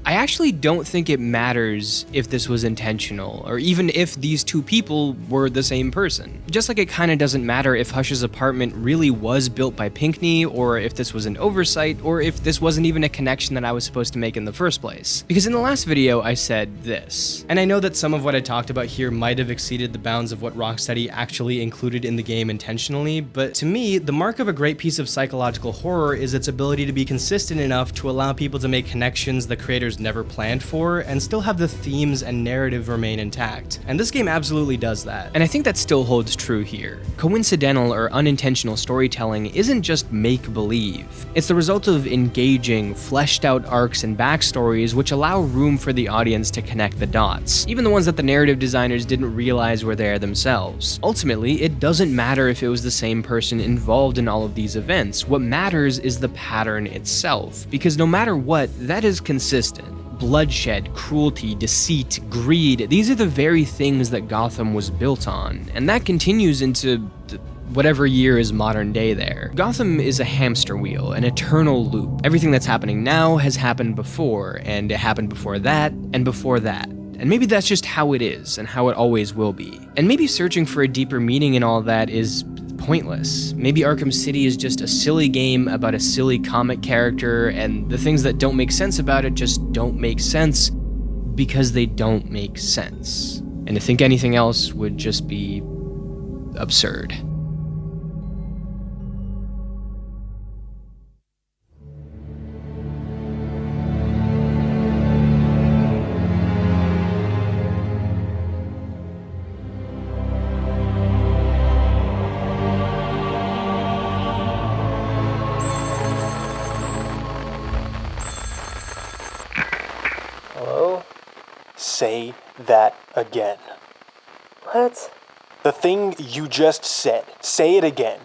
Speaker 2: I actually don't think it matters if this was intentional, or even if these two people were the same person. Just like it kinda doesn't matter if Hush's apartment really was built by Pinckney, or if this was an oversight, or if this wasn't even a connection that I was supposed to make in the first place. Because in the last video, I said this. And I know that some of what I talked about here might have exceeded the bounds of what Rocksteady actually included in the game intentionally, but to me, the mark of a great piece of psychological horror is its ability to be consistent enough to allow people to make connections the creators never planned for, and still have the themes and narrative remain intact. And this game absolutely does that. And I think that still holds true here. Coincidental or unintentional storytelling isn't just make-believe. It's the result of engaging, fleshed out arcs and backstories which allow room for the audience to connect the dots, even the ones that the narrative designers didn't realize were there themselves. Ultimately, it doesn't matter if it was the same person involved in all of these events. What matters is the pattern itself, because no matter what, that is consistent. Bloodshed, cruelty, deceit, greed, these are the very things that Gotham was built on, and that continues into whatever year is modern day there. Gotham is a hamster wheel, an eternal loop. Everything that's happening now has happened before, and it happened before that, and before that. And maybe that's just how it is, and how it always will be. And maybe searching for a deeper meaning in all that is pointless. Maybe Arkham City is just a silly game about a silly comic character, and the things that don't make sense about it just don't make sense because they don't make sense. And to think anything else would just be absurd.
Speaker 8: Hello? Say that again.
Speaker 9: What?
Speaker 8: The thing you just said. Say it again.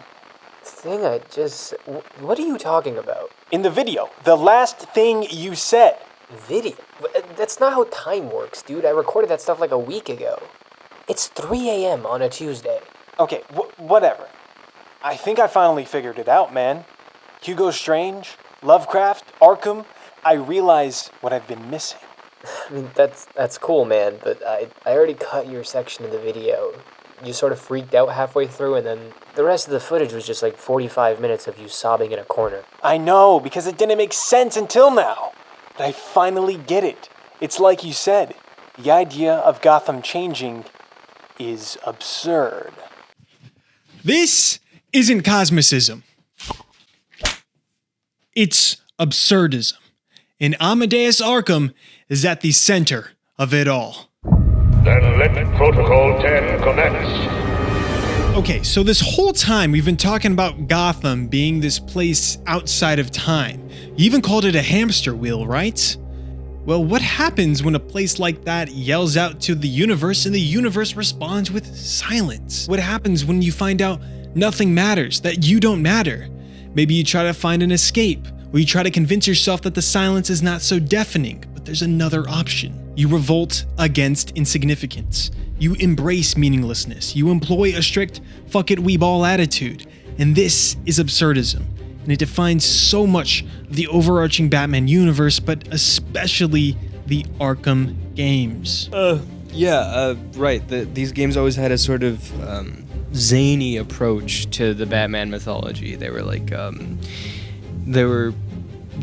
Speaker 9: Thing I just... What are you talking about?
Speaker 8: In the video, the last thing you said.
Speaker 9: Video? That's not how time works, dude. I recorded that stuff like a week ago. It's 3 a.m. on a Tuesday.
Speaker 8: Okay, whatever. I think I finally figured it out, man. Hugo Strange, Lovecraft, Arkham. I realize what I've been missing.
Speaker 9: I mean, that's cool, man, but I already cut your section of the video. You sort of freaked out halfway through, and then the rest of the footage was just like 45 minutes of you sobbing in a corner.
Speaker 8: I know, because it didn't make sense until now. But I finally get it. It's like you said, the idea of Gotham changing is absurd.
Speaker 3: This isn't cosmicism. It's absurdism. And Amadeus Arkham is at the center of it all.
Speaker 10: Then let Protocol 10 commence.
Speaker 3: Okay, so this whole time we've been talking about Gotham being this place outside of time. You even called it a hamster wheel, right? Well, what happens when a place like that yells out to the universe and the universe responds with silence? What happens when you find out nothing matters, that you don't matter? Maybe you try to find an escape, or you try to convince yourself that the silence is not so deafening, but there's another option. You revolt against insignificance. You embrace meaninglessness. You employ a strict fuck it weeball attitude. And this is absurdism. And it defines so much of the overarching Batman universe, but especially the Arkham games.
Speaker 2: Right. These games always had a sort of zany approach to the Batman mythology. They were like, they were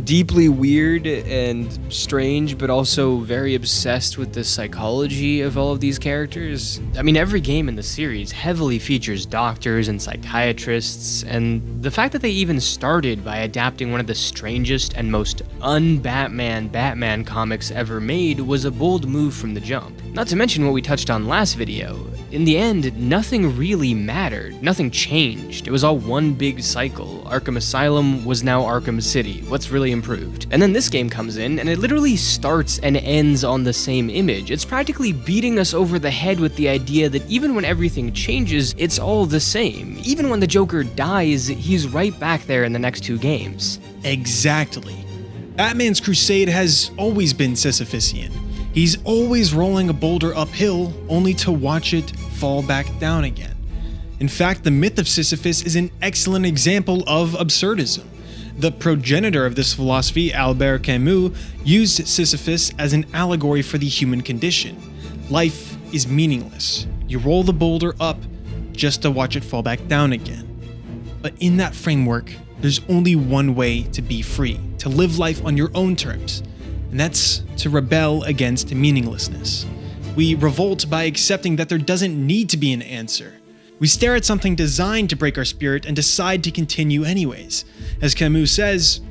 Speaker 2: deeply weird and strange, but also very obsessed with the psychology of all of these characters. I mean, every game in the series heavily features doctors and psychiatrists, and the fact that they even started by adapting one of the strangest and most un-Batman Batman comics ever made was a bold move from the jump. Not to mention what we touched on last video. In the end, nothing really mattered. Nothing changed. It was all one big cycle. Arkham Asylum was now Arkham City. What's really improved? And then this game comes in, and it literally starts and ends on the same image. It's practically beating us over the head with the idea that even when everything changes, it's all the same. Even when the Joker dies, he's right back there in the next two games.
Speaker 3: Exactly. Batman's crusade has always been Sisyphusian. He's always rolling a boulder uphill, only to watch it fall back down again. In fact, the myth of Sisyphus is an excellent example of absurdism. The progenitor of this philosophy, Albert Camus, used Sisyphus as an allegory for the human condition. Life is meaningless. You roll the boulder up just to watch it fall back down again. But in that framework, there's only one way to be free, to live life on your own terms. And that's to rebel against meaninglessness. We revolt by accepting that there doesn't need to be an answer. We stare at something designed to break our spirit and decide to continue anyways. As Camus says,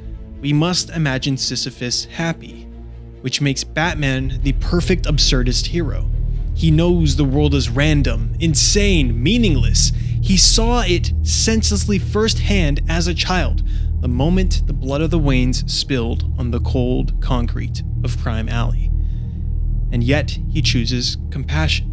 Speaker 3: we must imagine Sisyphus happy, which makes Batman the perfect absurdist hero. He knows the world is random, insane, meaningless. He saw it senselessly firsthand as a child, the moment the blood of the Waynes spilled on the cold concrete of Crime Alley. And yet, he chooses compassion.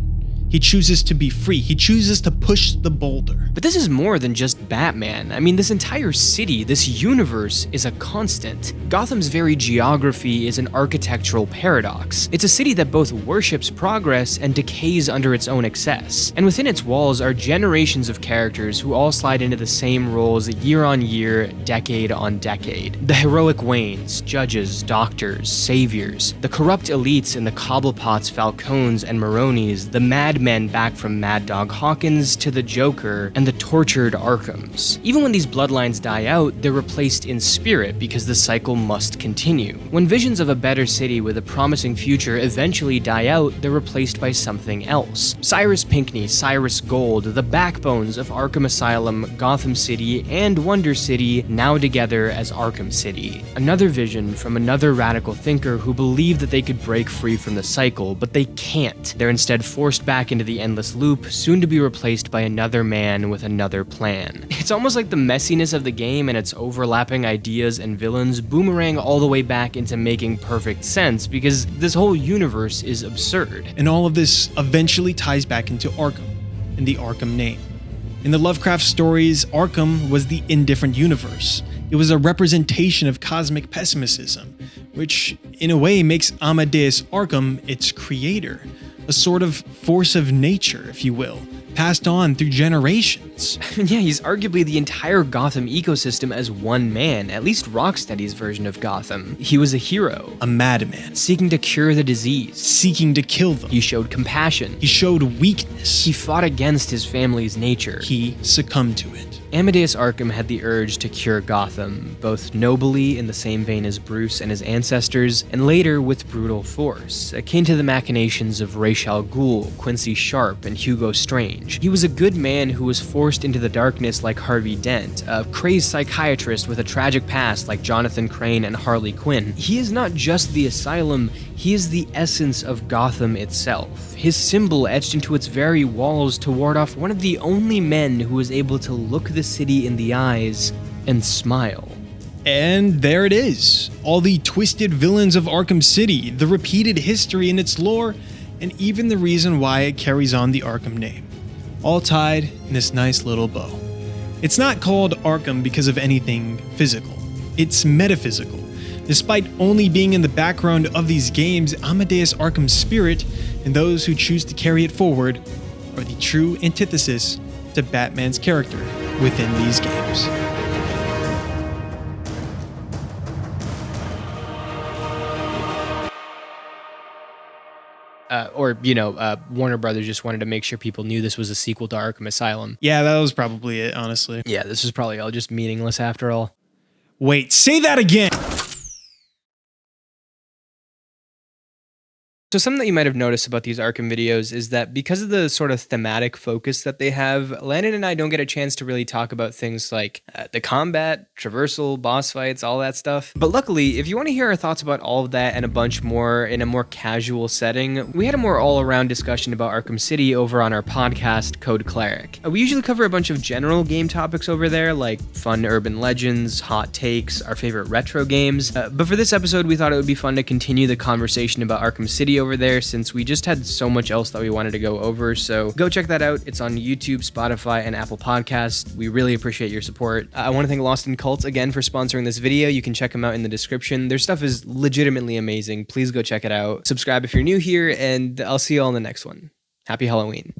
Speaker 3: He chooses to be free. He chooses to push the boulder.
Speaker 2: But this is more than just Batman. I mean, this entire city, this universe, is a constant. Gotham's very geography is an architectural paradox. It's a city that both worships progress and decays under its own excess. And within its walls are generations of characters who all slide into the same roles year on year, decade on decade. The heroic Waynes, judges, doctors, saviors, the corrupt elites in the Cobblepots, Falcones, and Maronis, the mad men back from Mad Dog Hawkins to the Joker and the tortured Arkhams. Even when these bloodlines die out, they're replaced in spirit because the cycle must continue. When visions of a better city with a promising future eventually die out, they're replaced by something else. Cyrus Pinckney, Cyrus Gold, the backbones of Arkham Asylum, Gotham City, and Wonder City, now together as Arkham City. Another vision from another radical thinker who believed that they could break free from the cycle, but they can't. They're instead forced back into the endless loop, soon to be replaced by another man with another plan. It's almost like the messiness of the game and its overlapping ideas and villains boomerang all the way back into making perfect sense, because this whole universe is absurd.
Speaker 11: And all of this eventually ties back into Arkham and the Arkham name. In the Lovecraft stories, Arkham was the indifferent universe. It was a representation of cosmic pessimism, which in a way makes Amadeus Arkham its creator, a sort of force of nature, if you will, passed on through generations.
Speaker 2: Yeah, he's arguably the entire Gotham ecosystem as one man, at least Rocksteady's version of Gotham. He was a hero.
Speaker 11: A madman.
Speaker 2: Seeking to cure the disease.
Speaker 11: Seeking to kill them.
Speaker 2: He showed compassion.
Speaker 11: He showed weakness.
Speaker 2: He fought against his family's nature.
Speaker 11: He succumbed to it.
Speaker 2: Amadeus Arkham had the urge to cure Gotham, both nobly in the same vein as Bruce and his ancestors, and later with brutal force, akin to the machinations of Ra's al Ghul, Quincy Sharp, and Hugo Strange. He was a good man who was forced into the darkness like Harvey Dent, a crazed psychiatrist with a tragic past like Jonathan Crane and Harley Quinn. He is not just the asylum, he is the essence of Gotham itself, his symbol etched into its very walls to ward off one of the only men who was able to look the city in the eyes and smile.
Speaker 11: And there it is. All the twisted villains of Arkham City, the repeated history in its lore, and even the reason why it carries on the Arkham name. All tied in this nice little bow. It's not called Arkham because of anything physical. It's metaphysical. Despite only being in the background of these games, Amadeus Arkham's spirit, and those who choose to carry it forward, are the true antithesis to Batman's character within these games.
Speaker 2: Warner Brothers just wanted to make sure people knew this was a sequel to Arkham Asylum.
Speaker 11: Yeah, that was probably it, honestly.
Speaker 2: Yeah, this was probably all just meaningless after all.
Speaker 11: Wait, say that again!
Speaker 2: So something that you might have noticed about these Arkham videos is that because of the sort of thematic focus that they have, Landon and I don't get a chance to really talk about things like the combat, traversal, boss fights, all that stuff. But luckily, if you want to hear our thoughts about all of that and a bunch more in a more casual setting, we had a more all-around discussion about Arkham City over on our podcast, Code Cleric. We usually cover a bunch of general game topics over there, like fun urban legends, hot takes, our favorite retro games. But for this episode, we thought it would be fun to continue the conversation about Arkham City over there, since we just had so much else that we wanted to go over. So go check that out. It's on YouTube, Spotify, and Apple Podcasts. We really appreciate your support. I want to thank Lost in Cult again for sponsoring this video. You can check them out in the description. Their stuff is legitimately amazing. Please go check it out. Subscribe if you're new here, and I'll see you all in the next one. Happy Halloween.